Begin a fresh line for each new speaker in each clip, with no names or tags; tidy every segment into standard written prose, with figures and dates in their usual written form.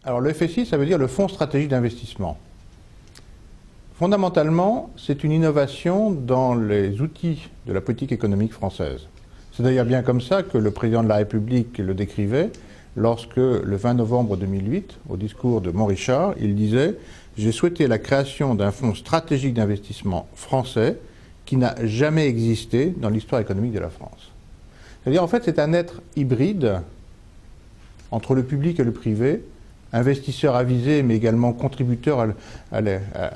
Alors le FSI, ça veut dire le Fonds stratégique d'investissement. Fondamentalement, c'est une innovation dans les outils de la politique économique française. C'est d'ailleurs bien comme ça que le président de la République le décrivait lorsque, le 20 novembre 2008, au discours de Montrichard, il disait « J'ai souhaité la création d'un fonds stratégique d'investissement français qui n'a jamais existé dans l'histoire économique de la France. » C'est-à-dire, en fait, c'est un être hybride entre le public et le privé, investisseur avisé, mais également contributeur à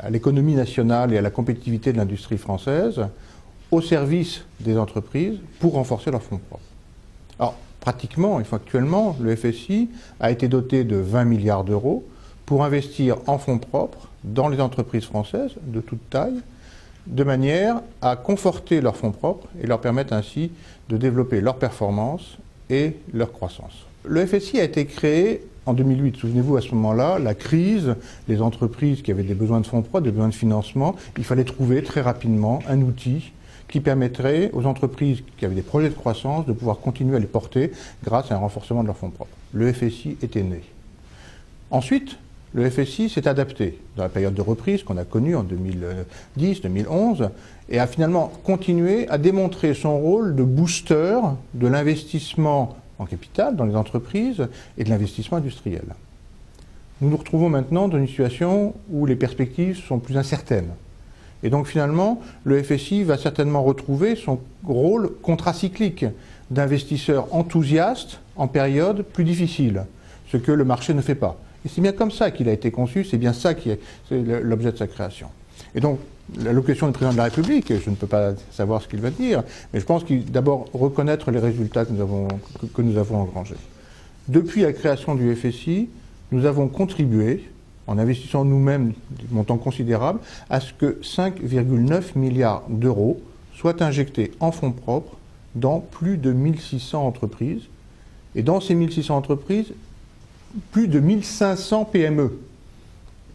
l'économie nationale et à la compétitivité de l'industrie française, au service des entreprises pour renforcer leurs fonds propres. Alors, pratiquement, actuellement, le FSI a été doté de 20 milliards d'euros pour investir en fonds propres dans les entreprises françaises de toute taille, de manière à conforter leurs fonds propres et leur permettre ainsi de développer leur performance et leur croissance. Le FSI a été créé en 2008. Souvenez-vous, à ce moment-là, la crise, les entreprises qui avaient des besoins de fonds propres, des besoins de financement, il fallait trouver très rapidement un outil qui permettrait aux entreprises qui avaient des projets de croissance de pouvoir continuer à les porter grâce à un renforcement de leurs fonds propres. Le FSI était né. Ensuite, le FSI s'est adapté dans la période de reprise qu'on a connue en 2010-2011 et a finalement continué à démontrer son rôle de booster de l'investissement en capital dans les entreprises et de l'investissement industriel. Nous nous retrouvons maintenant dans une situation où les perspectives sont plus incertaines. Et donc finalement, le FSI va certainement retrouver son rôle contracyclique d'investisseur enthousiaste en période plus difficile, ce que le marché ne fait pas. Et c'est bien comme ça qu'il a été conçu, c'est bien ça qui est l'objet de sa création. Et donc, l'allocution du président de la République, je ne peux pas savoir ce qu'il va dire, mais je pense qu'il d'abord reconnaître les résultats que nous avons engrangés. Depuis la création du FSI, nous avons contribué, en investissant nous-mêmes des montants considérables, à ce que 5,9 milliards d'euros soient injectés en fonds propres dans plus de 1600 entreprises. Et dans ces 1600 entreprises, plus de 1500 PME.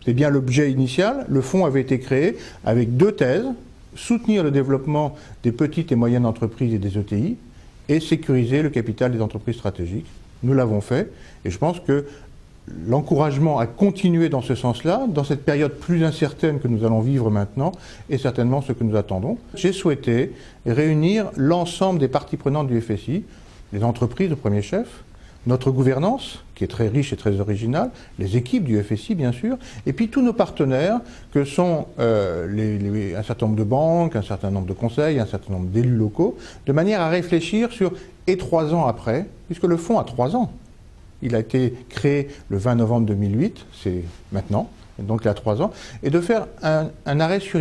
C'est bien l'objet initial. Le fonds avait été créé avec deux thèses, soutenir le développement des petites et moyennes entreprises et des ETI, et sécuriser le capital des entreprises stratégiques. Nous l'avons fait, et je pense que l'encouragement à continuer dans ce sens-là, dans cette période plus incertaine que nous allons vivre maintenant, est certainement ce que nous attendons. J'ai souhaité réunir l'ensemble des parties prenantes du FSI, les entreprises au premier chef, notre gouvernance, qui est très riche et très originale, les équipes du FSI, bien sûr, et puis tous nos partenaires, que sont un certain nombre de banques, un certain nombre de conseils, un certain nombre d'élus locaux, de manière à réfléchir sur, et 3 ans après, puisque le fonds a 3 ans. Il a été créé le 20 novembre 2008, c'est maintenant, donc il y a 3 ans, et de faire un arrêt sur